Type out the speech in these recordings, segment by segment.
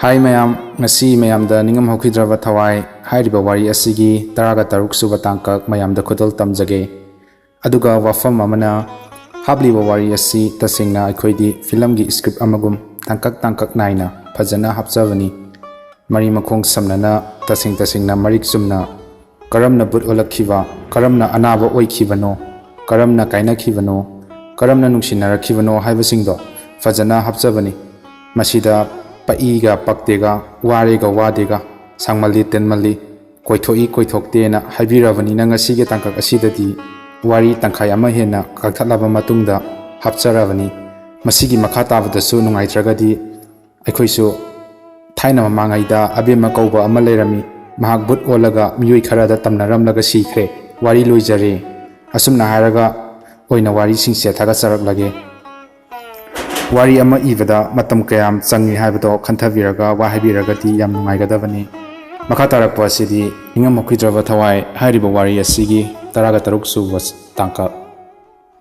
Hai mayam, ngasi mayamda NINGAMHOUKHIDRABA THAWAI hairiba wari asigi 13 suba tangkak mayamda khudol tamjage. Aduga wafam amana habliba wari asi tasingna aikhoidi filmgi script amagum tangkak naina phajana hapchavani. Mari makhong samnana tasingna marik sumna karamna but olakhiba, karamna anaba oikhibano, karamna kainakhibano, karamna nungsinarakhibano haibasingdo phajana hapchavani. Masida Paiga Paktega, Warega Wadega, Sangmali Tenmali, Koitoi Koitoktena, Haibiravani Nangasiga Tanka Asidati, Wari Tankayama Hena, Katalaba Matunda, Hapsaravani, Masigi Makata of the Sunungai Tragadi, Ekoiso, Taina Mangaida, Abima Koba, Amalerami, Mahakbut Olaga, Mui Karada Tamnaramlaga Sikre, Wari Loisare, Asumna Haraga, Oina Wari Singsia Tagasarak Lage. Wari ama ibada matam kayam changi haibado khanthaviraga wa haibiragati yam nungaigadabani makha tarakpa asidi NINGAMHOUKHIDRABA THAWAI hairiba wari asigi 13 suba tangka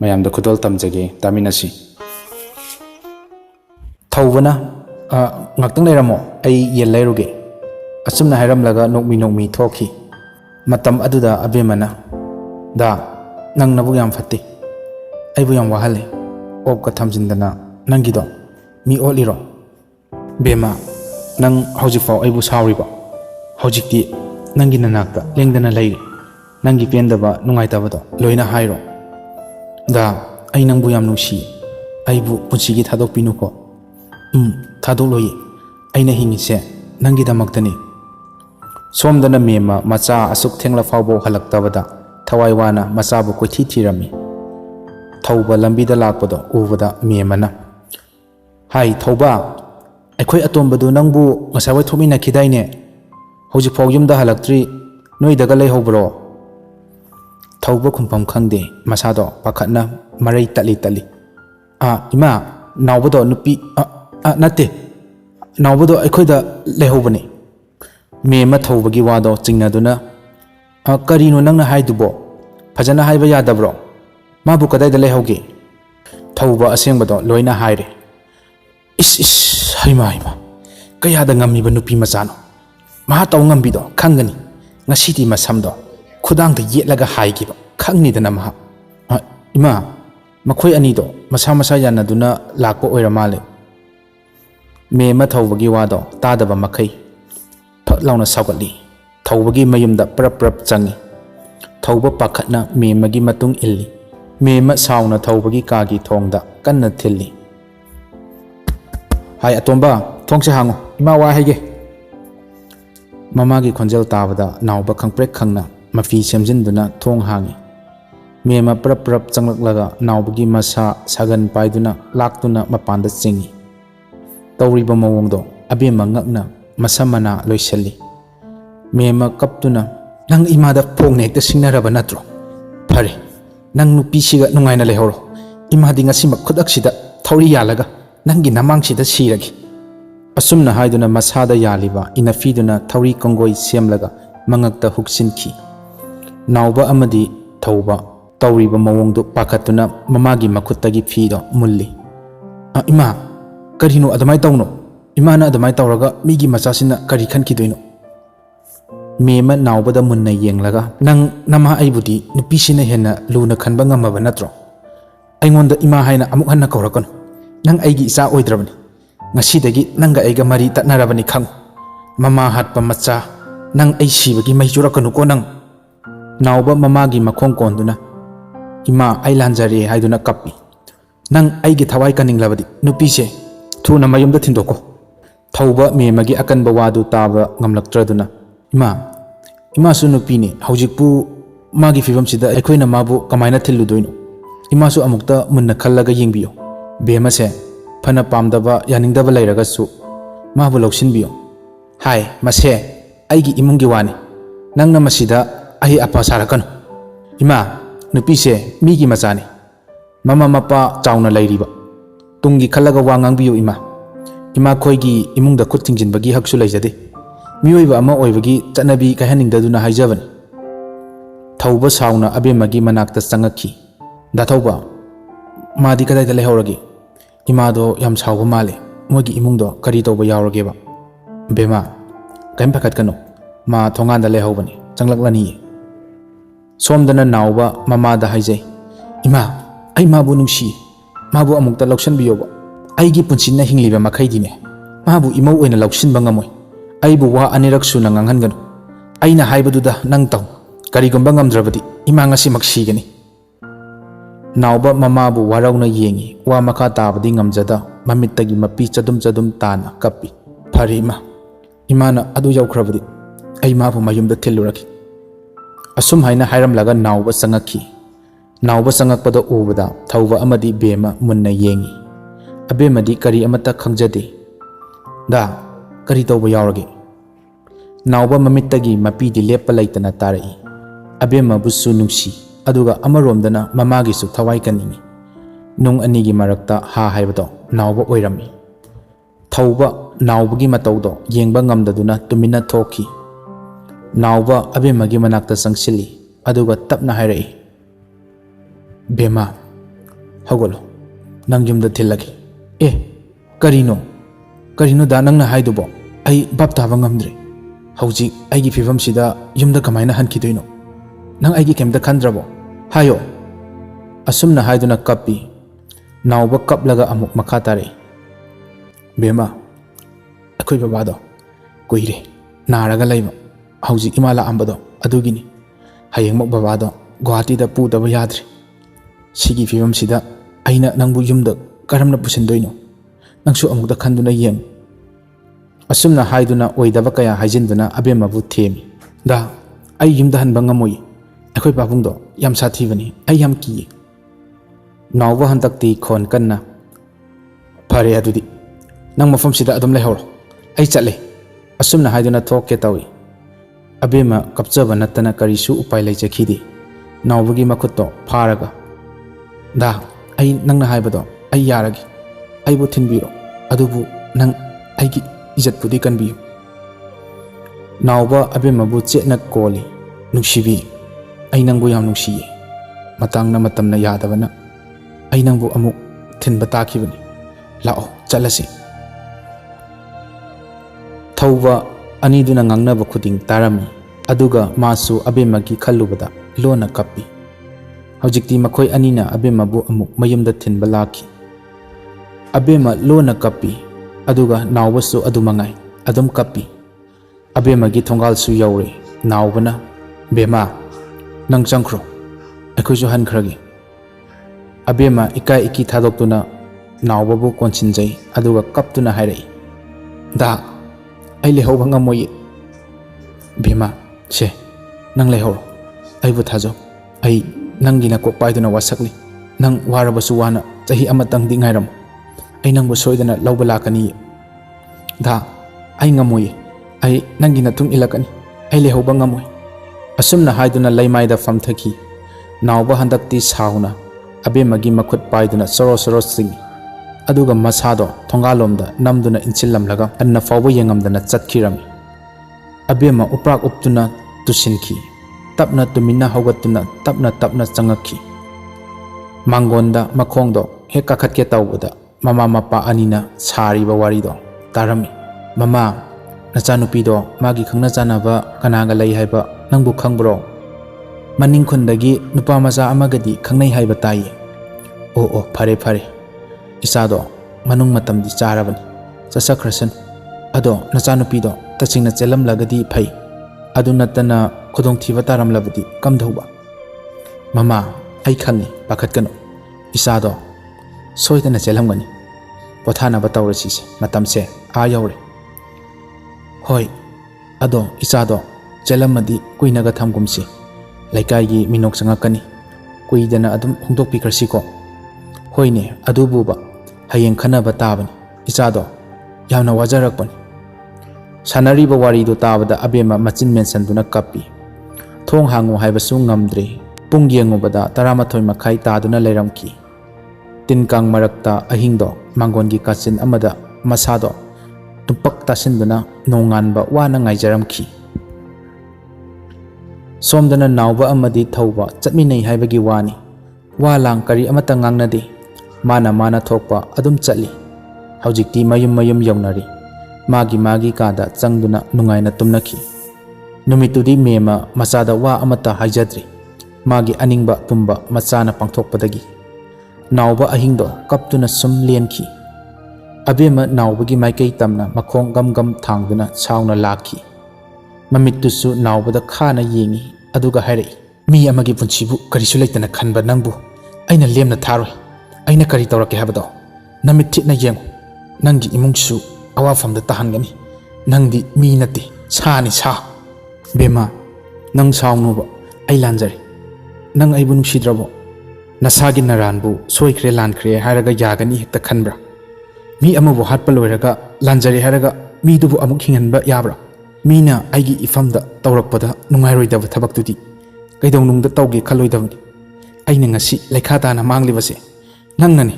mayamda khudol tamjage taminasi thawbana ngaktang leiramo ai yel leiruge asumna hairamlaga nokmi thoki matam aduda abemana da nang nabu yam fatti aibu yam wahale opka thamjindana Nangido, mi oliro. Bema, nang hojifao aibu sauriba. Hojikti, nangi nanakta, lengdana lairi. Nangi pendaba nungaitabado, loina hairo. Da, ay nang buyam nungsi. Aibu punsigi thadok pinuko. Thadok loyi. Ay nahingi se, nangi damaktani. Somdana mema, macha asuk tengla faubo halaktabada. Thawai wana, machabu koithi thirami. Thauba lambida lakpado, uvada memana. Hai thauba aikhoi atombadu nangbu ngasawai thomina khidaine hojik phau yumda halaktri noi daga lei hobro thauba khumpham khangde masado pakhatna marai tali ima nawbado nupi nate nawbado aikhoida lehobani mema thaubagi wado chingnaduna karino nangna haidubo phajana haiba yadabro mabu kadai da lehoge thauba asengbado loina haire Haima kaya da ngami ba nupi macano maha taw ngambido khangani ngasiti masamdo khudang da yetlaga haigiba khangni da namaha ima makhoi anido masa yanaduna lakpo oiramale me ma thawbagi wado tadaba makai phak launa sagatli thawbagi mayumda prap changi thawba pakhatna me magi matung illi me ma sauna thawbagi kagi thongda kanna thilli Hai atomba thongse hango ima wa haige mamagi khonjel tabada nawba khangprek khangna mafi semjinduna thong hangi mema prap changlaklaga nawbagi masa sagan paiduna laktuna mapanda chingi tawriba mawongdo abema ngakna masamana loiselli mema kaptuna nang imada phongne ekta singnaraba natro phare nang nupi siga nungaina lehoro imadi ngasima khudaksida thawri yalaga Nangi namangshida siragi asumna haiduna masada yaliba inafiduna thawri kongoi semlaga mangakta huksinki nawba amadi thauba tawriba mawongdu pakhatuna mamagi makhuttagi fido mulli ima karino adamai tawno imana adamai tawraga migi machasina kari khankidoino mema nawbada munna yenglaga nang nama aibudi nupisina hena luna khanba ngamaba natro aingonda ima haina amuk hanna kawrakano Nang aigi isa oidrabani ngasidagi nanga aiga mari tatnarabani khang mama hatpa macha nang ai sibagi maijurakanuk ko nang nawba mamagi makhong konduna ima ai lanjare haiduna kappi nang aigi thawai kaninglabadi nupise thuna mayumda thindoko thauba memagi akanba wadu taba ngamlaktraduna ima su nupini hojikpu magi fibamsida aikhoina mabu kamaina thilludoino ima su amukta munna khallaga yengbiyo Bemase phana pamdaba yaningdaba leiragasu mabu lawsinbiyo hai mase aigi imunggi wani nangna masida ahi apa sarakanu ima nupise migi machani mama mapa chauna leiriba tungi khalaga wangangbiyo ima khoigi imungda khut tingjinbagi haksu leijade miyoiba ama oibagi chanabi kahaningdaduna haijabani thauba sauna abemagi manakta changakhi da thauba madi kadai da lehoragi Imado yam sauba male mogi imungdo kari toba yaurageba Bema, kaim pakat kanu, ma thongan da lehobani, changlakani. Somdana nauba mama da haijai. Ima, ai mabu nungsi, mabu amukta lauksan biyoba. Aigi punsinna hingliba makhaidine. Mabu imau oina lauksin bangamoy. Aibu wa anirak su na nganghan ganu. Aina haibaduda nang taw. Karigumba ngamdrabadi, ima ngasi maksigani. Nauba mamabu warauna yengi, wa makha tabadi ngamjada, mamittagi mapi chadum tana kapi. Phari ima. Imana adu yaukrabadi. Ai mabu mayumda thiluraki. Asum haina hairamlaga nauba sangakhi. Nauba sangakpada ubada thauba amadi bema munna yengi. Abemadi kari amata khangjade. Da kari tawba yaurage. Nauba mamittagi mapidi lepa laitana tarai. Abema busu nungsi. Aduga amaromdana mamagisu thawai kaningi. Nung anigi marakta ha haibado nauba oirami. Thauba naubagi mataudo yengba ngamdaduna tumina thoki. Nauba abemagi manakta sangsili. Aduga tapna hairai. Bema, hagolo, nang yumda thilagi. Karino da nang na haidubo. Ai bab taba ngamdre. Hauji aigi fifam sida yumda kamaina hankidoino. Nang aigi kemda khandrabo. Hayo. Asumna haiduna kapi. Nauba kaplaga amuk makatare. Bema, akoi babado. Kuire. Naraga laiba. Hauji imala ambado. Adugini. Hayengmok babado. Guwahati da pu daba yadre. Sigi fifam sida aina nangbu yumda karamna pusindoino. Nangsu amukda khanduna yeng. Asumna haiduna oidaba kaya haijinduna abemabu themi. Da ai yumda hanba ngamoy. Akoi babungdo yam sathibani. Ai yam kiye. Nauba hantakti khon kanna. Phare adudi. Nang mafam sida adum lehoro. Ai chatle. Asumna haiduna thokke tawi. Abema kapchaba natana karisu upai laichakhidi. Naubagi makutto pharaga. Da ai nangna haibado ai yaragi. Aibu thinbiro. Adubu nang aigi ijat pudi kanbiyo. Nauba abemabu chetna koli. Nungsibi. Ai nangbu yam nungsiye. Matangna matamna yadabana. Ai nangbu amuk thinba takibani. Lao chalasi. Thauba aniduna ngangnaba khuding tarami. Aduga masu abemagi khallubada lona kapi. Hawjikti makhoi anina abemabu amuk mayumda thinba laki. Abema lona kapi. Aduga naubasu adumangai. Adum kapi. Abemagi thongalsu yaure. Naubana. Bema. Nang changkro. Akhoisu hankragi. Abema ikai iki thadoktuna naubabu konchinjai. Aduga kaptuna hairai. Da. Ai lehoba ngamoye. Bema. Se. Nang lehoro. Aibu thajo. Ai nangina kokpaiduna wasakli. Nang warabasu wana chahi amatang di ngairam. Ai nangbu soidana lauba lakani. Da. Ai ngamoye. Ai nangina tung ilakani. Ai lehoba ngamoy. Asumna haiduna laimaida famthaki. Nauba handakti sauna. Abemagi makhut paiduna soro singi. Aduga masado thongalomda namduna inchillamlaga anna fawba yengamdana chatkirami. Abema uprak uptuna tusinki. Tapna tumina haugatuna tapna changakhi. Mangonda makhongdo hek kakhatke tawbada mama mapa anina sariba warido tarami. Mama nachanupido magi khangna chanaba kanaga lai haiba nangbu khangbro. Maning khundagi nupa macha amagadi khangnai haiba tai. O phare. Isado manung matamdi charabani. Chasakrasan. Ado nachanupido tachingna chelamlagadi phai. Adu natana khudong thiba taramlabadi kamdhauba. Mama ai khangi pakhatkano. Isado soidana chelamgani. Pothana batawrasise matamse a yaure. Hoi. Ado isado chelamadi kuinaga thamgumsi. Laikai minok sangakani. Kuidana adum hongdokpikrasiko. Hoine adububa hayeng khanaba tabani. Isado yamna wajarakpani. Sanariba warido tabada abema machin mensanduna kapi. Thong hangu haibasu ngamdre. Pung yengubada 12 makhai taduna leiramki. Tinkang marakta ahingdo mangongi kachin amada masado tumpak tasinduna nonganba wana ngaijaramki. Somdana nauba amadi thauba chatminai haibagi wani. Walang kari amata ngangnade. Mana thokpa adum chatli. Haujikti mayum yaunari. magi kada changduna nungaina tumnaki numitudi mema machada wa amata haijadri magi aningba pumba machana pangthokpadagi nauba ahingdo kaptuna sum lienki abema naubagi maikei tamna makhong gam thangduna chauna lakhi mamittusu naubada khana yengi aduga hairei mi amagi punchibu karisu leitana khanba nangbu aina lemna tharoi aina kari tawrake habado namit thitna yengu nangi imungsu awafamda tahangani nangdi mi nati sani sa bema nang saungnuba ai lanjare nang aibu nungsidrabo nasagi naranbu soikre lankhre haraga yagani hekta khanbra mi amabu hatpa loiraga lanjare haraga mi dubu amuk hinganba yabra mina aigi ifamda tawrakpada nungairoidaba thabaktudi kaidongnungda tawge khaloidabani aina ngasi lekhadana manglibase nangnani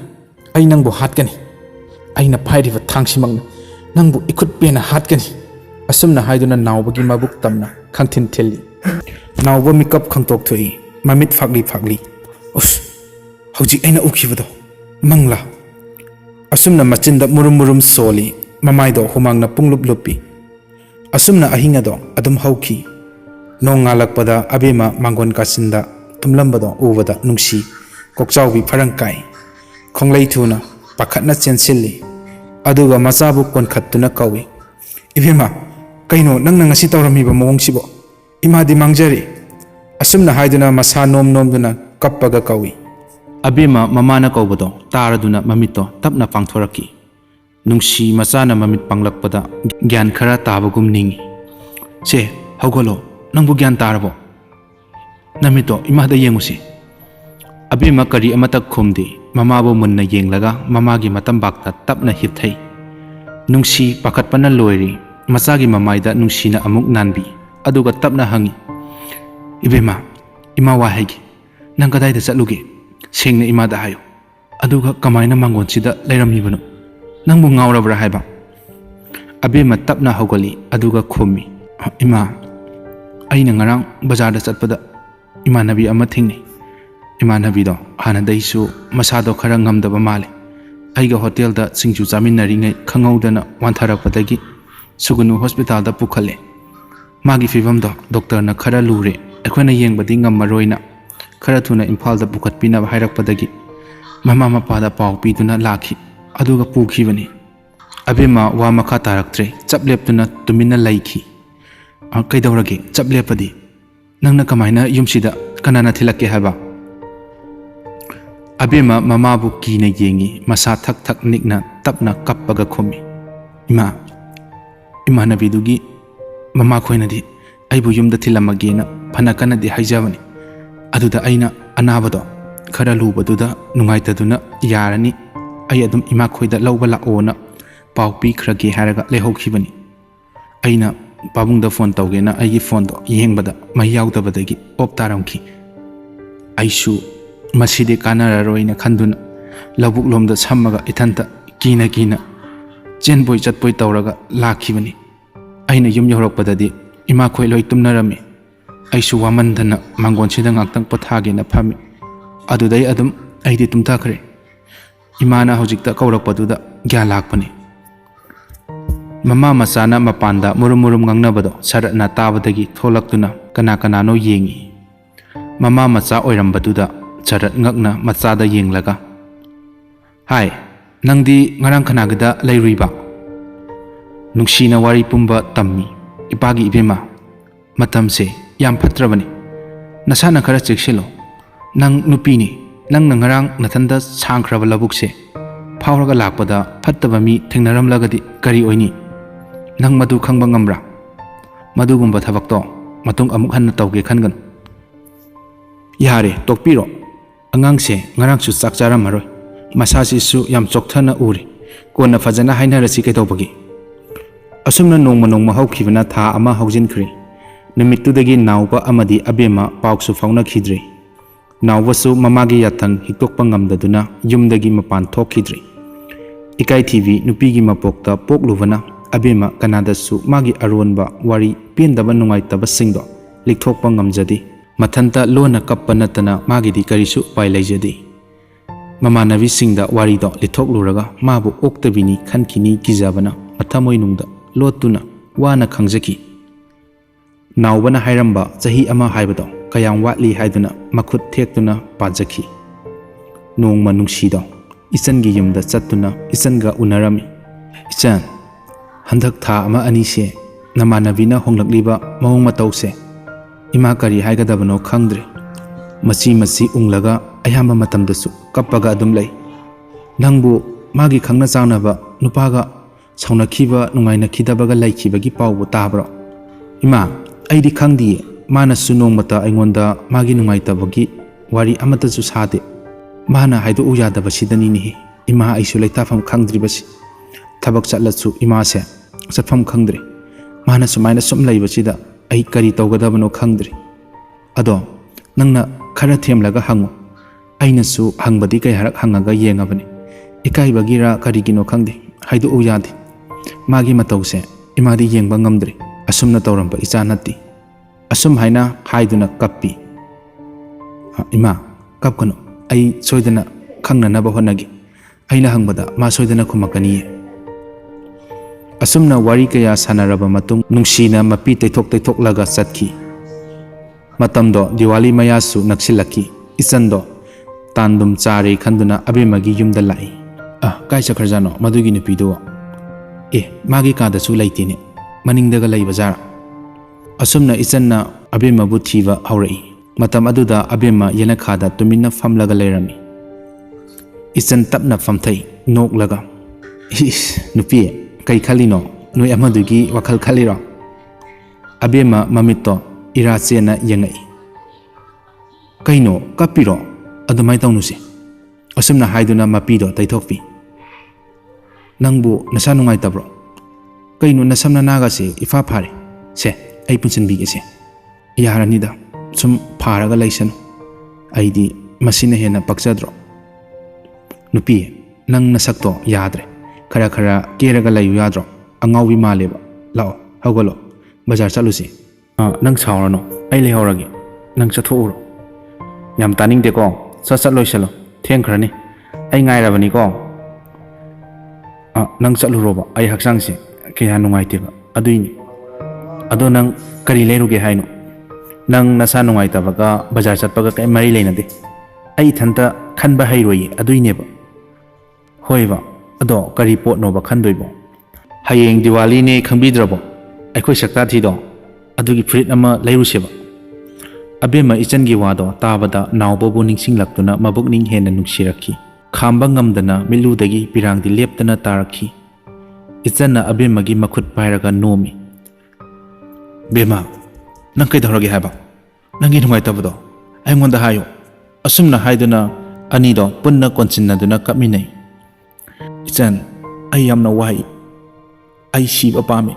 ai nangbu hatkani aina phairiba thangsimangna nangbu ikut pena hatkani asumna haiduna naubagi mabuk tamna khangthin thelli nauba mikap khangtok thoi mamit phagli us hauji aina ukhibado mangla asumna machinda murum soli mamaido humangna punglup lupi asumna ahingado adum hauki nongalakpada abema mangon kasinda tumlambado ubada nungsi kokchawbi pharangkai khonglei thuna pakhatna chensilli aduga machabu konkhattuna kawi ibema kaino nangna ngasi tawramiba mawongsibo imadi mangjari asumna haiduna masa nomduna kappaga kawi abema mamana kawbado taraduna mamito tapna pangthoraki nungsi machana mamit panglakpada gyan khara tabagum ningi se hawgolo nangbu gyan tarabo namito imada yengusi abema kari amata khumdi mamabo munna yenglaga mamagi matambakta tapna hithai nungsi pakhatpana loiri machagi mamaida nungsina amuk nanbi aduga tapna hangi ibema ima wahegi nang kadaida chatluge sengna imada hayo aduga kamaina mangon sida leiramibano nangbu ngaurabra haiba abema tapna hawgali aduga khummi ima aina ngarang bazar da chatpada imanabi ama thingni imanabi do hanadaisu masado khara ngamdaba male aiga hotel da singju chaminari ngai khangaudana wantharakpadagi sugunu hospital da pukhale magi fibam do doctor na khara lure akhona yengbadi ngamaroina khara thuna imphal da pukhatpina hairakpadagi mama mapada paw piduna lakhi aduga pukhibani abema wa makha taraktre chapleptuna tumina laikhi kaidawrage chaplepadi nangna kamaina yumsida kanana thilake haba abema mamabu kina yengi masa thak nikna tapna kappaga khomi ima nabidugi mama khoinadi aibu yumda thilamagena phana kanadi haijabani aduda aina anabado khara lubaduda nungaitaduna yarani ai adum ima khoida lawba laona pawpi khrage haraga lehokibani aina pabungda phone tawgena aigi phone do yengbada mai yaudabadagi op taramki aishu maside kanararoina khanduna labuk lomda sammaga ithanta kina chenboy chatboy tawraga lakhibani aina yum yorakpadadi ima khoi loi tumnarami aishu wamandana mangon sida ngaktang pathagena phami adudai adum aidi tumthakre imana hojikta kaurakpaduda gya lakpani mama masana mapanda murum ngangnabado saratna tabadagi tholaktuna kana no yengi mama macha oirambaduda sarat ngakna machada yenglaga hai nangdi ngarang khanagada leiruiba nungsina wari pumba tammi ipagi ibema matamse yam phatrabani nasana khara chekselo nang nupini nang ngarang nathanda sangkhraba labukse phawraga lakpada phattaba mi thengnaramlagadi kari oini nang madu khangba ngamra madugumba thabakto matung amuk hanna tawge khangan yare tokpiro angangse ngarangsu chakchara maroi masasi su yam chokthana uri kona fajana hainarasi kaitobagi asumna nongma haukhibana tha ama haujinkhri numitudagi nauba amadi abema pauksu fauna khidri naubasu mamagi yathang hikokpa ngamdaduna yumdagi mapan thokhidri ikai tv nupigi mapokta poklubana abema kanadasu magi aronba wari pendaba nungaitaba singdo likthokpa ngamjadi mathanta lona kappa natana magidi karisu pai laijadi mamanabi singda wari do lithok luraga mabu oktabini khankini kijabana mathamoi nungda lotuna wana khangjaki naubana hairamba chahi ama haibado kayam watli haiduna makhut thektuna pajaki nongma nungsido isangi yumda chattuna isanga unarami ichan handak tha ama ani se namanabina honglakliba mawong matause ima kari haigadabano khangdre machi unglaga ayamba matamdasu kappaga adum lay nangbu magi khangna changnaba nupaga saunakhiba nungaina khidabaga laikhibagi pawbu tabro ima aidi khangdi mana sunong mata aingonda magi nungaitabagi wari amata su sade mana haidu uyadaba sidani ni ima aisu laitafam khangdribasi thabak chatlachu ima se chatfam khangdre mana sumaina sum laibasida ai kari tawgadabano khangdre ado nangna khara themlaga hangu aina su hangbadi kai harak hangaga yengabani ikai bagira karigino khangde haidu uyade magi matause imadi yengba ngamdre asumna tawramba icha natti asum haina haiduna kappi ima kapkano ai soidana khangna naba honagi aina hangbada ma soidana khumakani asumna wari kaya sanaraba matung nungsina mapi teithok laga chatki matamdo diwali mayasu naksilaki isando tandum chare khanduna abemagi yumda lai kai sakharjano madugi nupido magi kada su laitine maningdaga laiba jara asumna isanna abema bu thiba haurai matam aduda abema yena khada tuminna famlaga leirami isan tapna famthai noklaga nupi kai khalino noi amadugi wakhal khaliro abema mamitto irachena yengai kaino kapiro adumai tawnuse asumna haiduna mapido taithokpi nangbu nasa nungai tabro kaino nasamna naga se ifa phare se ai punsin bige se yaranida sum pharaga laisan aidi masina hena pakchadro nupi nang nasakto yadre khara keraga layu yadro angawi maleba lao hagolo bazar chalusi nang saurano ai lehorage nang chathouro yam taning de ko sasat loisalo thengkhrani ai ngairabani ko nang chatluroba ai haksang se kaya nungaiteba aduini ado nang kari leiruge haino nang nasa nungaitabaga bazar chatpaga kai mari leinade ai thanta khanba hairoi aduineba hoiba ado kari pot noba khandoibo hayeng diwali ne khangbidrabo aikhoi sakta thido adugi frit ama leiruseba abema ichangi wado tabada nawbobu ningsinglaktuna mabukning hena nungsiraki khamba ngamdana miludagi pirangdi leptana tarakhi ichanna abemagi makhut pairaga nomi bema nang kai dorage haba nangi nungai tabdo aingonda hayo asumna haiduna anido punna konchinnaduna kaminai ichan ai yamna wai ai shiba pame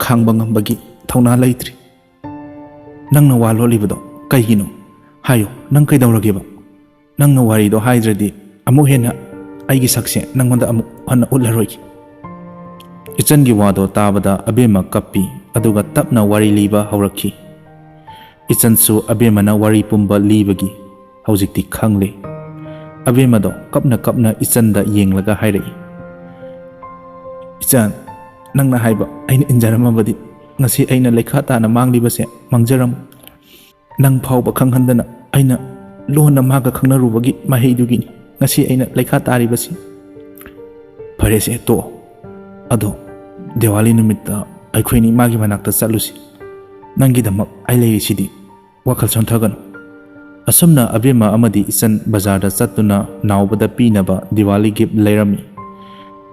khangba ngambagi thawna laitri nangna walo libado kaigino hayo nang kai dorage ba nangna wari do haidradi amu hena aigi sakse nangonda amu hana ularoi ichangi wado tabada abema kappi aduga tapna wari liba haurakhi ichansu abemana wari pumba libagi haujikti khangle abemado kapna ichanda yenglaga hairai ichan nangna haiba aina injaramabadi ngasi aina lekha tana manglibase mangjaram nang phawba khanghandana aina lona maga khangnarubagi maheidugi ngasi aina lekha taribasi farese to ado diwali numitta aikhoini magi manakta chalusi nangi damak ai leisidi wakhal chonthaganu asumna abema amadi isan bazarda chatuna nawbada pinaba diwali gift leirami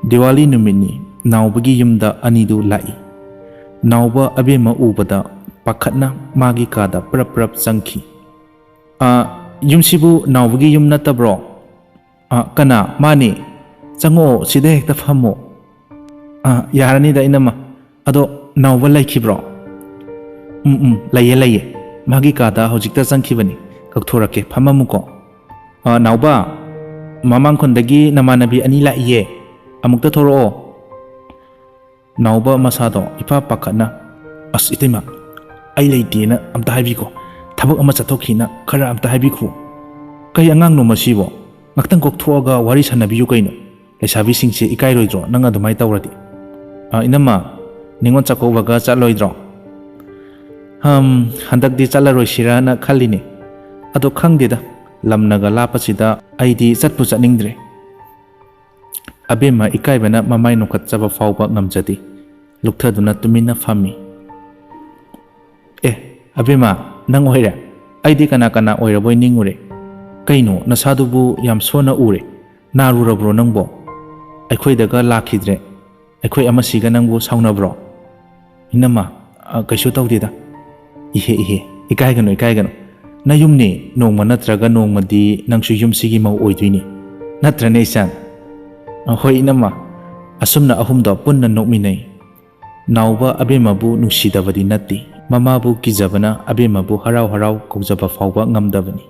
diwali numini nawbagi yumda anidu lai nawba abema ubada pakhatna magi kada prap changki yumsibu nawbagi yum natabro kana mani chango sida hekta phamo yarani da inama ado nawba laikhibro laye magi kada hojikta changkhibani kakthorake phamamuko nawba mamang khondagi namanabi ani laiye amukta thoro nawba masado ipa pakhatna as itima ai leitena amta haibiko thabak ama chathokhina khara amta haibikhu kai angang no masibo ngaktang kokthoga wari sanabiyu kaino lesabi singse ikai roidro nang adumai tawradi inama ningon chakobaga chaloidro handak di chalaroisira na khalini ado khangdida lamnaga lapasida aidi chatpu chatningdre abema ikaibana mamai nokhat chaba fawba ngamjadi lukthaduna tumina fami abema nang oira aidi kana kana oiraboi ningure kaino nasadubu yam sona ure narurabro nangbo aikhoidaga lakhidre aikhoi amasiga nangbo saunabro inama kaishu tawdida ihe ikaigano nayumni nongma natraga nongmadi nangsu yumsigi mau oiduini natrane isan hoi inama asumna ahumda punna nokminai nauba abemabu nungsidabadi natti mamabu kijabana abemabu harau kaujaba fawba ngamdabani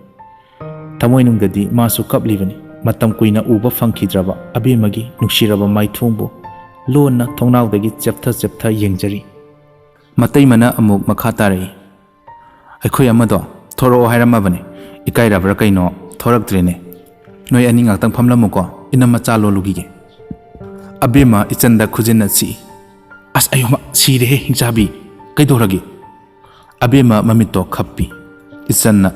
tamoinungdadi masu kaplibani matam kuina uba fangkhidraba abemagi nungsiraba maithongbu lona thongnawdagi cheptha yengjari mataimana amuk makha tarai aikhoi amado thoro hairamabani ikairabra kaino thorakdrene noi ani ngaktang phamlamuko inama chalo lugige abema ichanda khujinna si as ayoma sire hingjabi kaidoragi abema mamito khappi isanna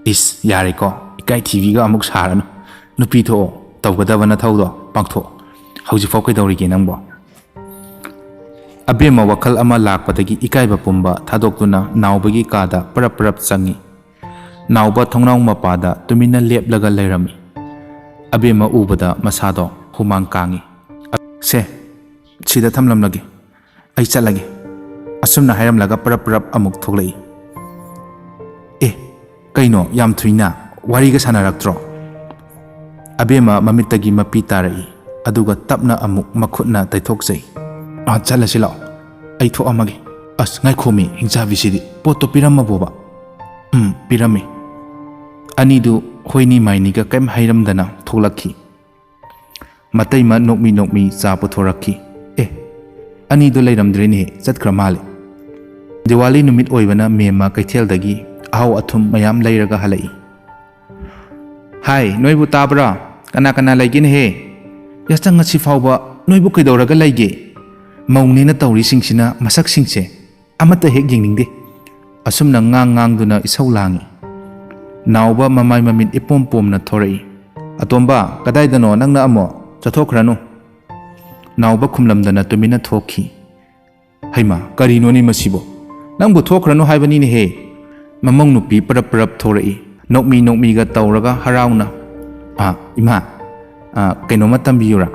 is yareko ikai tv ga amuk sarano nupi tho tawgadabana thawdo pangtho hauji fo kaidorigi nangbo abema wakal ama lakpadagi ikaiba pumba thadokuna nawbagi kada parap changi nawba thongnaw mapada tumina leplaga leirami abema ubada masado humang kangi se sida thamlamlagi ai chalagi asumna hairamlaga parap amuk thoglai kaino yam thuina wariga sanaraktro abema mamittagi mapi tarai aduga tapna amuk makhutna taithokjai chalasi lao ai tho amage as ngai khomi hingja bisidi poto pirama boba pirame anidu hoini mainiga kem hairamdana tholakhi mataima nokmi cha pothorakhi anidu leiramdreni chatkra male diwali numit oibana mema kaitheldagi ahaw athum mayam leiraga halai hai noibu tabra kana laigin he yastang ngasi fawba noibu kaidoraga laige maungni na tawri singsina masak singse amata hek jingningde asumna ngang duna isau langi nauba mamai mamin ipom na thorai atomba kadai dano nangna amo chathokranu nauba khumlamdana tumina thokhi haima karino ni masibo nangbu thokranu haibani ni he mamong nupi parap thorai nokmi ga tawraga harauna ima kaino matambiyura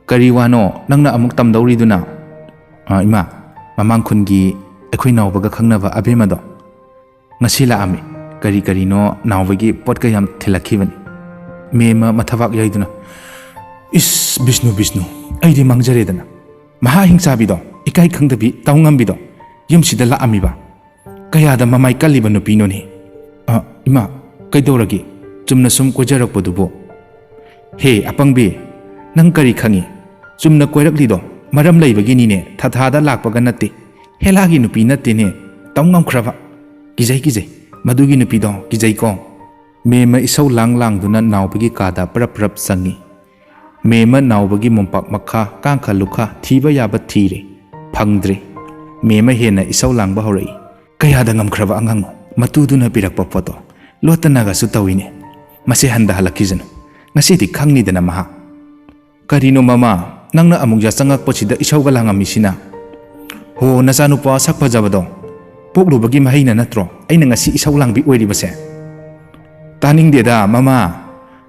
kari wano nangna amuk tamdawriduna ima mamang khungi akhoi nawbaga khangnaba abemado ngasi laami kari no nawbagi potka yam thilakhibani mema mathawak yaiduna is Vishnu aidi mangjaredana maha hingsabido ikai khangdabi tawngambido yumsida laamiba kayada mamai kalliba nupinoni ima kaidoragi chumna sum kojarakpodubo he apangbe nang kari khangi chumna koiraklido maram leibagini ne thada lakpaga natte helagi nupi natte ne tawngam khraba kijai madugi nupi do kijai ko mema isau lang duna nawbagi kada parap sangi mema nawbagi mompak makha kangkha lukha thiba yaba thire phangdre mema hena isau langba horai kayada ngam khraba angango matuduna pirakpa photo lotanaga su tawine mase handa halakizan ngasidi khangni dana maha karino mama nangna amuk ja changak pochida isauga langamisina ho nachanupa sakphajabado poklubagi mahaina natro aina ngasi isau langbi oiribase taningdeda mama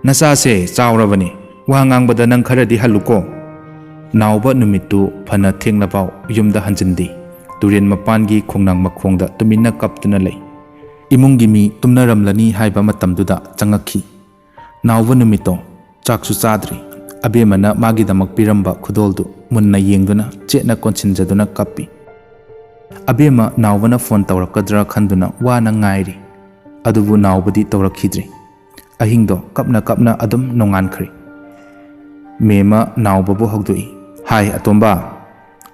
nacha se chawrabani wa ngangbada nang kharadi haluko nauba numittu phana thengna pau yumda hanjindi turen mapangi khongnang makhongda tumina kaptuna lei imungi mi tumnaramlani haiba matamduda changakhi nauba numito chaksu chadri abemana magidamak piramba khudoldu munna yengduna chena konsinjaduna kappi abema naubana phone tawrakadra khanduna wana ngairi adubu naubadi tawrakhidri ahingdo kapna adum nongan khri mema naubabu hogdui hai atomba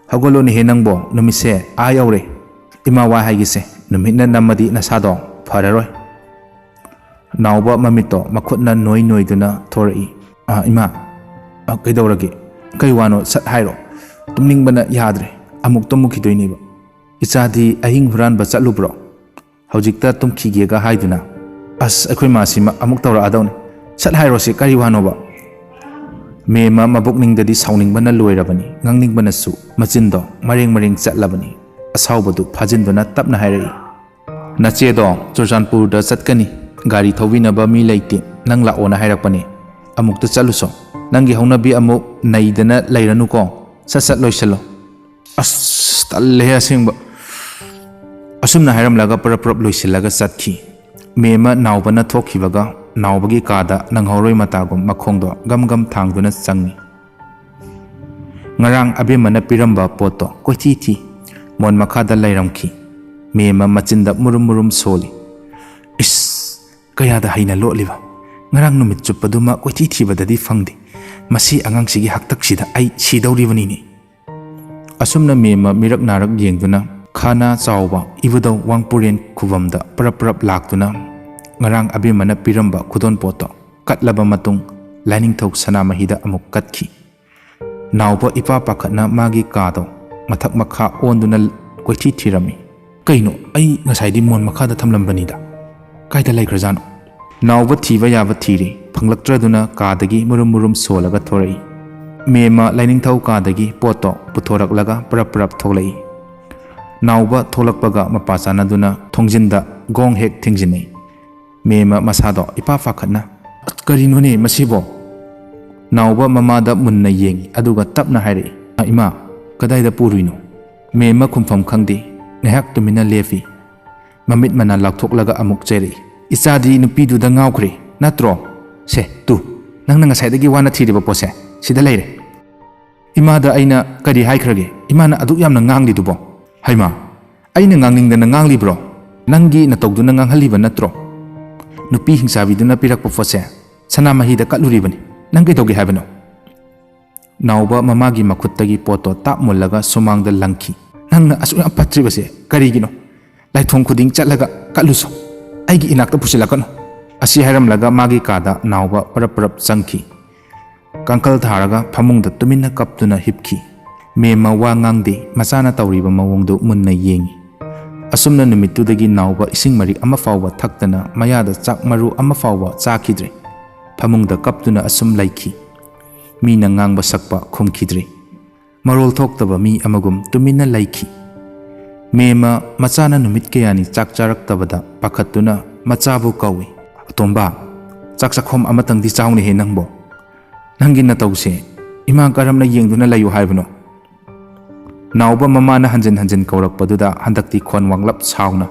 hagolo ni henangbo numise ayaure ima wa haigise numina namadi nasado fararoi nauba mamito makhutna noiduna thorai ima kaidorage kaiwano sat hairo tumningbana yadre amuk tumukhidoineba ichadi ahing huranba chatlubro hojikta tumkhigega haiduna as akhoi masima amuk tawra adawne sat hairose kari wanoba mema mabukningdadi sauningbana loirabani ngangninggbana su machindo mareng chatlabani asawbadu phajinduna tapna hairai nachedo Churchanpur da chatkani gari thawinaba mi leite nang laona hairakpani amukta chaluso nangi haunabi amuk naidana lairanu ko sat loisalo as talle asingba asumna hairamlaga parap loisilaga chatki mema nawbana thokhibaga nawbagi kada nanghoroi matagum makhongdo gam thangduna changi ngarang abemana piramba poto koithi thi mon makhada lairamki mema machinda murum soli is kayada haina loliba ngarang numit chupaduma koithi thibadadi fangdi masi angangsigi haktaksida ai sidawribani ni asumna mema mirak narak yengduna khana chawba ibudau wangpuren khubamda parap laktuna ngarang abemana piramba khudon poto katlaba matung lining thok sanamahida amuk katki nawba ipa pakhatna magi kado mathak makha onduna koithi thirami kaino ai ngasai di mon makha da thamlambani da kaida laikrajano nawba thiba yaba thiri phanglaktra kadagi murum solaga thorai mema lining thau kadagi poto puthoraklaga parap tholai nawba tholakpaga mapachana duna thongjinda gong hek thingjinai mema masado ipa fakhatna karino ne masibo nawba mamada munna yengi aduga tapna haire ima kadaida puruino mema khumpham khangdi ngahak tumina lefi mamit mana lakthoklaga amuk cheri ichadi nupi du da ngawkhre natro se tu nangna ngasai dagi wana thiriba pose sida leire imada aina kari haikrage imana aduk yamna ngangli dubo haima aina ngangningdana nganglibro nangi na togduna nganghaliba natro nupi hingsabiduna pirakpa pose sanamahida katluribani nang kaidoge haibano nawba mamagi makhuttagi poto tap mullaga sumangda langki nangna asuna patribase karigino laithong khuding chatlaga katluso aigi inakta pusilakano asi hairamlaga magi kada nawba parap changki kankal tharaga phamungda tuminna kaptuna hipki mema wa ngangde machana tawriba mawongdo munna yengi asumna numitudagi nawba ising marik ama fawba thaktana mayada chak maru ama fawba chakhidre phamungda kaptuna asum laiki mina ngangba sakpa khumkhidre marol thoktaba mi amagum tuminna laiki mema machana numit kayani chak charaktabada pakhatuna machabu kawi atomba chak sakhom amatangdi chawni he nangbo nangi na tawse ima karamna yengduna layu haibano nawba mamana hanjin kaurakpaduda handakti khon wanglap chawna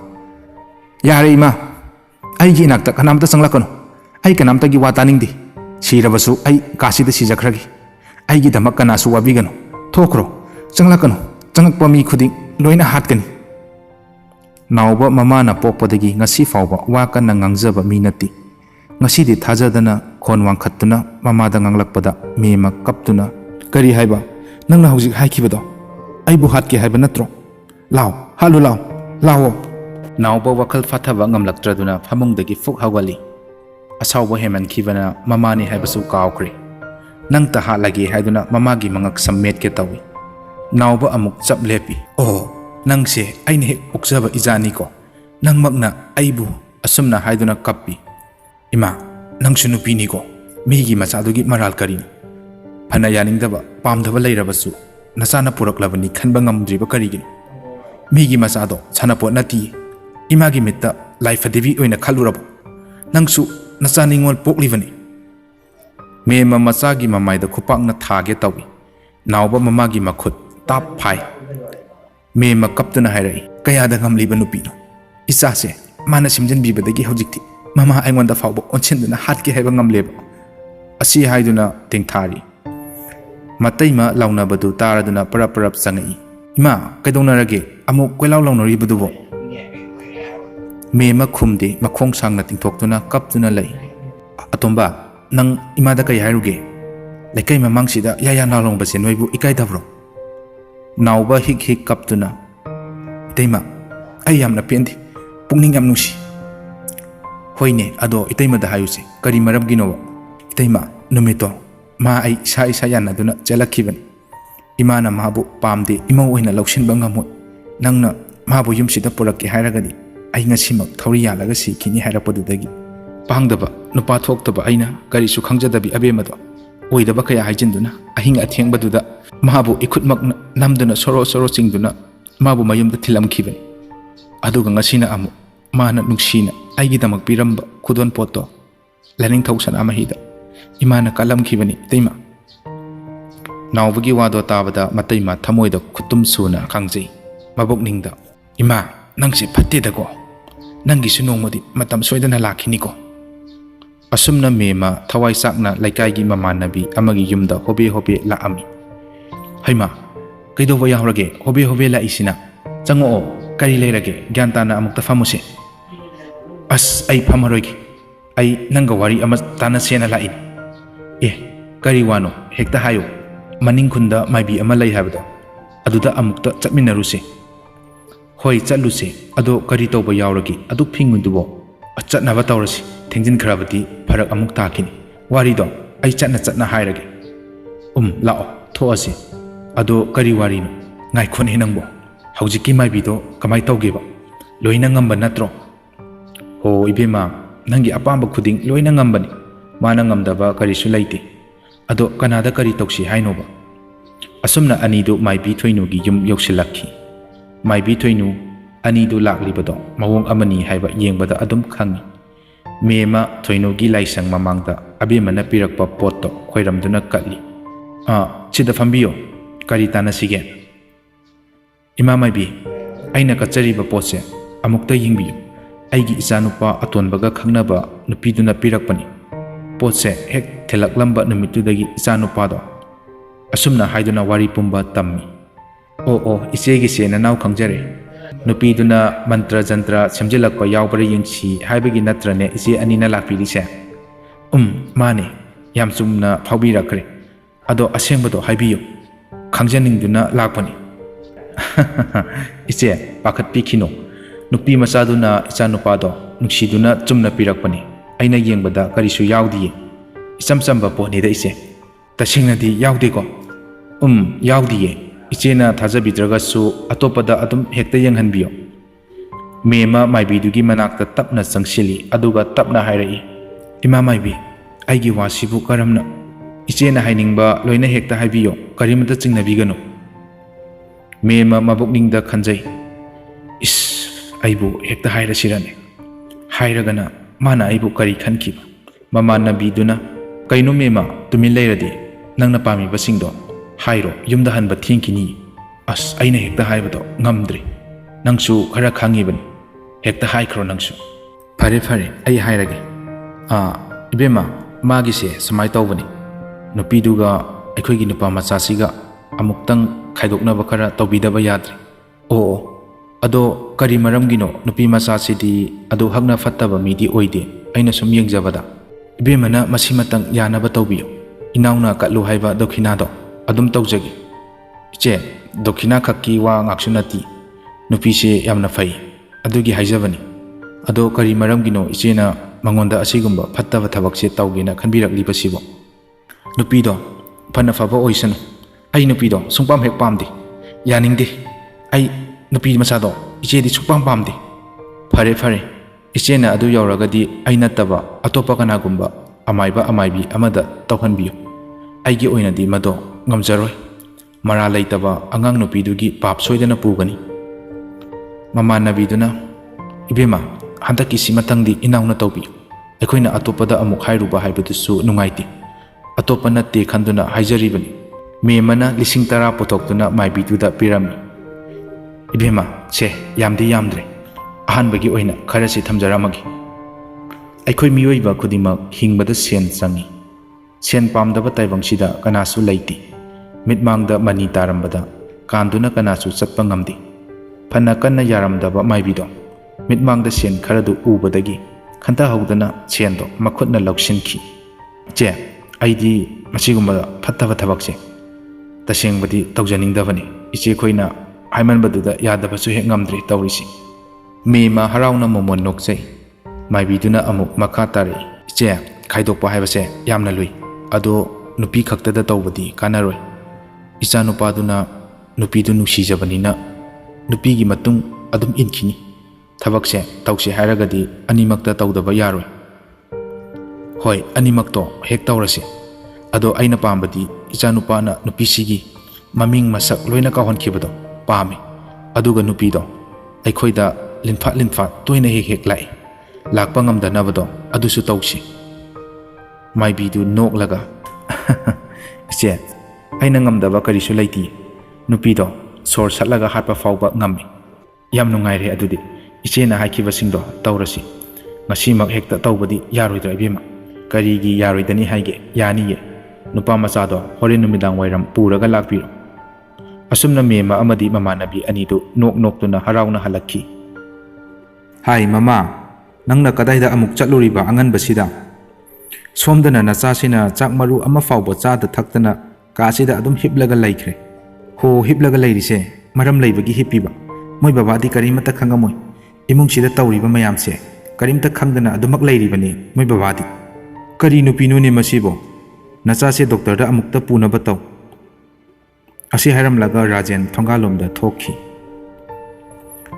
yare ima aigi nakta kanamta changlakano ai kanamta gi wataningdi sirabasu ai kasida sijakhragi aigi damak kanasu wabigano thokro changlakano changakpa mi khuding loina hatkani nawba mamana pokpadagi ngasi fawba wakana ngangjaba mi nati ngasidi thajadana khon wangkhattuna mamada nganglakpada mema kaptuna kari haiba nangna hojik haikibado aibu hatke haiba natro law halu law nawba wakhal fathaba ngamlaktraduna phamungdagi fuk hawali asawba heman khibana mamani haibasu kawkre nang ta halagi haiduna mamagi mangak sammet ke tawi nawba amuk chap lepi oh nangse aine hek uksaba izani ko nang magna aibu asumna haiduna kappi ima nang sunupi ni ko migi machadugi maral karin phana yaningdaba pamdaba leirabasu nasana puraklabani khanba ngamdriba karigin migi machado chanapot nati imagi mitta life devi oina khalurabo nangsu nasaningol poklibani mema machagi mamaida khupakna thage tawi nawba mamagi makhut tap phai mema kaptuna hairai kayada ngamliba nupino isase mana simjan bibadagi hojikti mama aingonda fawbo onchinduna hatke haiba ngamleba asi haiduna tengthari mataima launabadu taraduna parap changai ima kaidonarage amuk koilaw launaribudubo mema khumde makhong sangna tingthoktuna kaptuna lei atomba nang imada kai hairuge lekai mamangsida yaya nalongbase noibu ikai dabro nawba hik kaptuna iteima ayamna pendi pungning yam nusi hoine ado iteima da hayuse kari marabgino iteima numito ma ai sai yana duna chelakibani imana mabu pamde imau oina lawsinba ngamoi nangna mabu yumsida purakke hairagadi ai ngasimak thori yalaga sikini hairapadudagi pangdaba nupa thoktaba aina karisu khangjadabi abemado oidaba kaya haijinduna ahing athengbadudha mabu ikutmak namduna soro soro chingduna mabu mayumda thilamkhibani aduga ngasina amu mana nuksina aigidamak piramba khudon poto laning thausan amahida imana kalamkhibani teima nawbagi wado tabada mataima thamoida khutum suna khangjei mabokningda ima nangse phattedako nangi sunongmodi matam soidana lakhini ko asumna mema thawai sakna laikai mamanabi amagi yumda hobe hobe laami haima kaidoba yahrage hobe hobe la isina chango kari leirage gyantana amukta famuse as ai phamarogi ai nanga wari ama tana sena la in kari wano hekta hayo maning khunda maibi ama lai habada aduda amukta chatminaruse hoi chaluse ado kari toba yauragi adu phingundubo achatnaba tawrasi thengjin kharabati pharak amuk takini wari do ai chatna hairage lao thoase ado kari wari no ngai khon hinangbo haujiki maibi do kamai tawgeba loina ngamba natro ho ibema nangi apamba khuding loina ngambani mana ngamdaba karisu laite ado kanada kari tokshi hainoba asumna anidu maibi thoinu gi yum yoksilakhi maibi thoinu anidu laklibado mawong amani haiba yengbada adum khangi mema thoinu gi laisang mamangda abemana pirakpa potto khoiramduna katli chida fambiyo kari tana sige ima maibi aina kachariba potse amukta yingbiyo aigi isanupa atonbaga khangnaba nupiduna pirakpani potse hek thelaklamba numitudagi isanupado asumna haiduna wari pumba tammi ichegi se nanaw khangjare nupiduna mantra jantra semjilakpa yawbara yengsi haibagi natrane iche anina lakpirise mane yam chumna phawbirakre ado asengbado haibiyo khangjaningduna lakpani iche pakhat pikhino nupi masaduna isanupado nuksiduna chumna pirakpani aina yengbada karisu yawdiye isamsamba ponida ise tashingnadi yawdeko yawdiye ichena thajabidragasu atopada adum hekta yenghanbiyo mema maibidugi manakta tapna sangsili aduga tapna hairai ima maibi aigi wasibu karamna ichena hainingba loina hekta haibiyo karimata chingnabigano mema mabokningda khanjai aibu hekta hairasirane hairagana mana aibu kari khankiba mamanabiduna kaino mema tumin leiradi nangna pami basingdo hairo yumda hanba thinkini aina hekta haibado ngamdri nangsu khara khangibani hekta haikro nangsu fare ai hairage ibema magi se samai tawbani nupiduga aikhoigi nupa machasiga amuktang khaidoknaba khara tawbidaba yadri ado kari maramgino nupi machasidi ado hagna fattaba midi oide aina sum yengjabada ibemana masimatang yanaba tawbiyo inauna katlu haiba dokhinado adum tawjagi iche dokhina khakki wa ngaksunati nupi se yamna fai adugi haijabani ado kari maramgino ichena mangonda asigumba fattaba thabakse tawgena khanbirakliba nupi do phana faba oisanu ai nupi do sungpam hek pamde yaningde ai nupi masado ichedi sungpam pamde fare ichena adu yauragadi ai nattaba atopa kanagumba amaibi amada tawhanbiyo aigi oinadi mado ngamjaroi mara laitaba angang nupidugi pap soidana pugani mamanabiduna ibema handaki simatangdi inauna tawbiyo aikhoina atopada amuk hairuba haibadusu nungaiti atopa natte khanduna haijaribani memana 10,000 potoktuna maibiduda pirami ibema se yamdi yamdre ahanbagi oina kharasi thamjaramagi aikhoi miyoiba khudima hingbada sen changi sen pamdaba taibangsida kanasu laiti mitmangda mani tarambada kanduna kanasu chatpa ngamdi phana kanna yaramdaba maibido mitmangda sen kharadu ubadagi khanta hawdana sendo makhutna lauksinki che aidi masigumba phattaba thabakse tashengbadi tawjaningdabani iche khoina haimanbaduda yadabasu he ngamdri tawrisi mema harauna momon nokjai maibiduna amuk makha tari iche khaidokpa haibase yamna lui ado nupi khaktada tawbadi kanaroi Icha nupaduna nupidu nungsijabani nupigi matung adum inkini. Thabakse tawse hairagadi animakta tawdaba yaroi. Hoi animakto hek tawrasi. Ado aina pambadi icha nupana nupisigi maming masak loina kahonkhibado pame. Aduga nupido aikhoida linfa toina hek lai. Lakpa ngamdanabado adusu tawsi. Maibidu noklaga. Iche aina ngamdaba karisu laiti. Nupido sor satlaga hatpa fawba ngami. Yam nungaire adudi. Iche na haikibasingdo tawrasi. Ngasimak hekta tawbadi yaroidra ibema. Karigi yaroidani haige yaniye. Nupa masado horen numidang wairam puraga lakpiro. Asumna mema amadi mamanabi anidu noktuna harawna halakki. Hai mama, nangna kadaida amuk chatluriba anganbasida. Somdana nachasina chakmaru ama fawba chada thaktana kasida adum hiblaga laikre. Ho hiblaga lairise maram laibagi hipiba. Moi babadi karimata khangamoi. Imungsida tawriba mayamse karimta khangdana adumak lairibani moi babadi. Kari nupinuni masibo. Nachase doctor da amukta punaba taw. Asi hairamlaga Rajen thongalomda thokhi.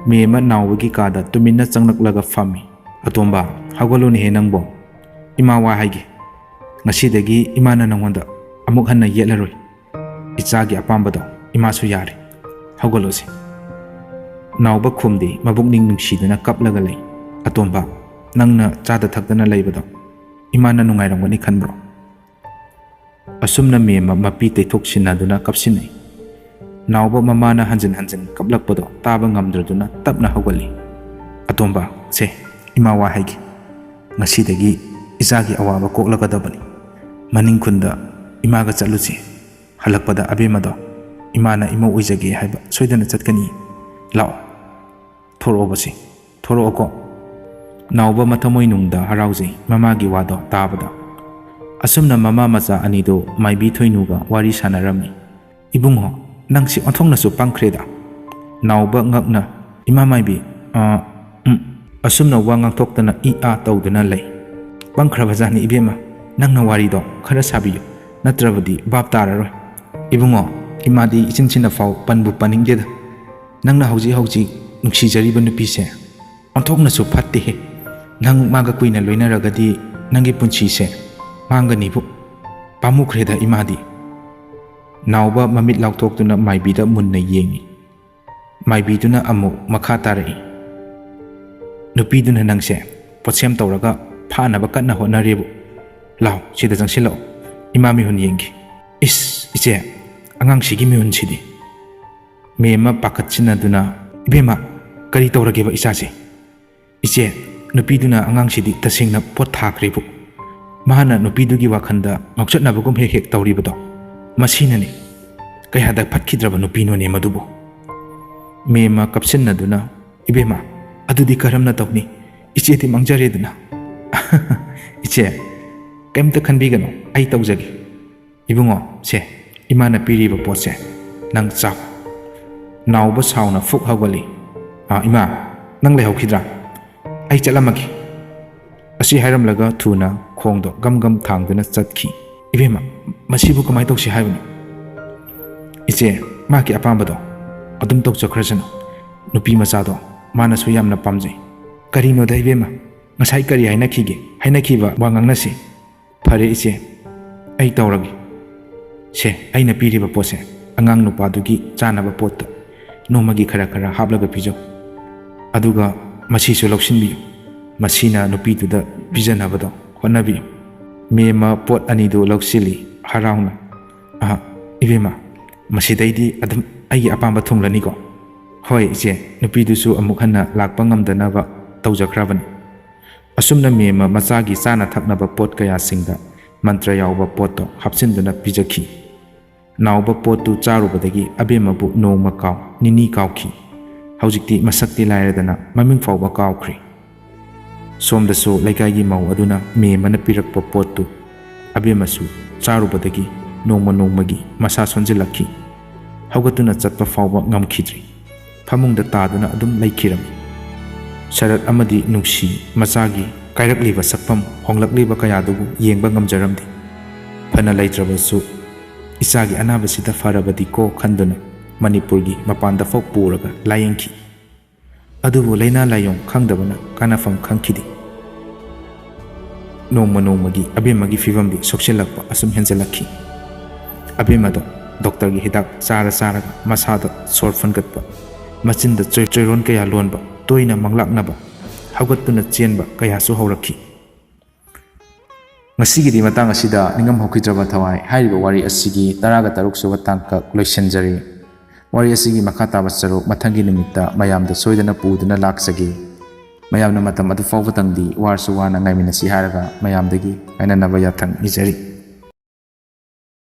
Mema nawagi kada tumina changnaklaga fami. Atomba hawgaluni he nangbo. Ima wa haige. Ngasidagi imana nangwanda amuk hanna yelaroi. Ichagi apambado imasu yari. Hawgalosi. Nawba khumdi mabukning nungsidana kaplaga lay. Atomba nangna chada thakdana laybado. Imana nungairamgani khanbro. Asumna mema mapi teithoksinaduna kapsinai. Nawba mamana hanjin kaplakpado taba ngamdraduna tapna hawgali. Atomba se ima wa haige. Ngasidagi izagi awaba koklagadabani. Maningkunda imaga chatlusi. Halakpada abemado imana ima uijage haiba soidana chatkani. Lao thorobasi thoroko. Nawba mathamoi nungda haraujai mamagi wado tabada. Asumna mama macha anido maibi thoinuga wari sanarami. Ibungho nangsi onthongnasu pangkreda. Nawba ngakna ima maibi asumna wa ngangthoktana a tawduna lay. Pangkhrabajani ibema nangna warido khara sabiyo natrabadi bab tararoi. Ibungho imadi ichinchina faw panbu paningdeda. Nangna hauji nuksijariba nupise onthoknasu phattehe. Nang maga kuina loinaragadi nangi punchise manganibu pamukreda imadi. Nawba mamit lauthoktuna maibida munna yengi. Maibiduna amu makha tarai. Nupiduna nangse potsem tawraga phanaba kanna honarebu. Lao sida jangsilao imami hun yengi. Iche angangsigi mihun sidi. Mema pakatsinaduna ibema kari tawrageba isase. Iche nupiduna angangsidi tasingna pot thakrebu. Mahana nupidugi wakhanda ngokchatnabagum hek tawribado. Masinani kayada phatkidraba nupinone madubo. Mema kapsinnaduna ibema adudi karamna tawni. Iche ti mangjareduna. Iche kaimta khanbigano ai tawjagi. Ibungo se imana piriba potse nang chaw. Nawba sauna fuk hawgali. Ima nang lehaukhidra. Ai chalamagi. Asi hairamlaga thuna khongdo gam thangduna chatkhi. Ibema masibu kamai tawsi haibani. Iche maki apambado adum tawchakhrasana. Nupi machado manasu yamna pamjai. Karino da ibema ngasai kari hainakhiba wangangnasi. Phare iche ai tawragi. Se aina piriba pose angang nupadugi chanaba potta nomagi khara hablaga pijo. Aduga masisu loksinbiyo. Masina nupiduda pijanabado honabiyo. Mema pot anidu loksili harawna. Ibema masidaidi adum ai apamba thunglaniko. Hoi iche nupidusu amuk hanna lakpa ngamdanaba tawjakhrabani. Asumna mema machagi chana thaknaba pot kaya singda mantra yawba potto hapsinduna pijakhi. Nawba potu charubadagi abemabu noma kaw nini kawki. Haujikti masakti lairadana maming fawba kawkhri. Somdasu laikagi mau aduna memana pirakpa potu abemasu charubadagi nongmagi masa sonjilakhi. Haugatuna chatpa fawba ngamkhidri. Phamungda taduna adum laikhirami. Sharat amadi nungsi machagi kairakliba sakpam honglakliba kayadubu yengba ngamjaramdi. Phana laitrabasu ꯏꯆꯥꯒꯤ ꯑꯅꯥꯕꯁꯤꯗ ꯐꯔꯕꯗꯤ ꯀꯣ ꯈꯟꯗꯨꯅ ꯃꯅꯤꯄꯨꯔꯒꯤ ꯃꯄꯥꯟꯗ ꯐꯥꯎ ꯄꯨꯔꯒ ꯂꯥꯌꯦꯡꯈꯤ꯫ ꯑꯗꯨꯕꯨ ꯂꯩꯅꯥ ꯂꯥꯏꯌꯣꯡ ꯈꯪꯗꯕꯅ ꯀꯥꯟꯅꯐꯝ ꯈꯪꯈꯤꯗꯦ꯫ ꯅꯣꯡꯃ ꯅꯣꯡꯃꯒꯤ ꯑꯕꯦꯝꯃꯒꯤ ꯐꯤꯕꯝꯗꯤ ꯁꯣꯛꯆꯤꯜꯂꯛꯄ ꯑꯁꯨꯝ ꯍꯦꯟꯖꯜꯂꯛꯈꯤ꯫ ꯑꯕꯦꯝꯃꯗꯣ ꯗꯣꯛꯇꯔꯒꯤ ꯍꯤꯗꯥꯛ ꯆꯥꯔꯒ ꯃꯁꯥꯗ ꯁꯣꯔ ꯐꯨꯟꯒꯠꯄ, ꯃꯆꯤꯟꯗ ꯆꯣꯏꯔꯣꯟ ꯀꯌꯥ ꯂꯣꯟꯕ, ꯇꯣꯏꯅ ꯃꯪꯂꯥꯛꯅꯕ, ꯍꯧꯒꯠꯇꯨꯅ ꯆꯦꯟꯕ ꯀꯌꯥꯁꯨ ꯍꯧꯔꯛꯈꯤ꯫ ꯉꯁꯤꯒꯤꯗꯤ ꯃꯇꯥꯡ ꯑꯁꯤꯗ ꯅꯤꯡꯉꯝꯍꯧꯈꯤꯗ꯭ꯔꯕ ꯊꯋꯥꯏ ꯍꯥꯏꯔꯤꯕ ꯋꯥꯔꯤ ꯑꯁꯤꯒꯤ 13 ꯁꯨꯕ ꯇꯥꯡꯀꯛ ꯂꯣꯏꯁꯤꯟꯖꯔꯦ꯫ ꯋꯥꯔꯤ ꯑꯁꯤꯒꯤ ꯃꯈꯥ ꯇꯥꯕ ꯁꯔꯨꯛ ꯃꯊꯪꯒꯤ ꯅꯨꯃꯤꯠꯇ ꯃꯌꯥꯝꯗ ꯁꯣꯏꯗꯅ ꯄꯨꯗꯨꯅ ꯂꯥꯛꯆꯒꯦ꯫ ꯃꯌꯥꯝꯅ ꯃꯇꯝ ꯑꯗꯨ ꯐꯥꯎꯕꯗꯪꯗꯤ ꯋꯥꯔꯁꯨ ꯋꯥꯅ ꯉꯥꯏꯃꯤꯟꯅꯁꯤ ꯍꯥꯏꯔꯒ ꯃꯌꯥꯝꯗꯒꯤ ꯀꯥꯏꯅꯅꯕ ꯌꯥꯊꯪ ꯅꯤꯖꯔꯤ꯫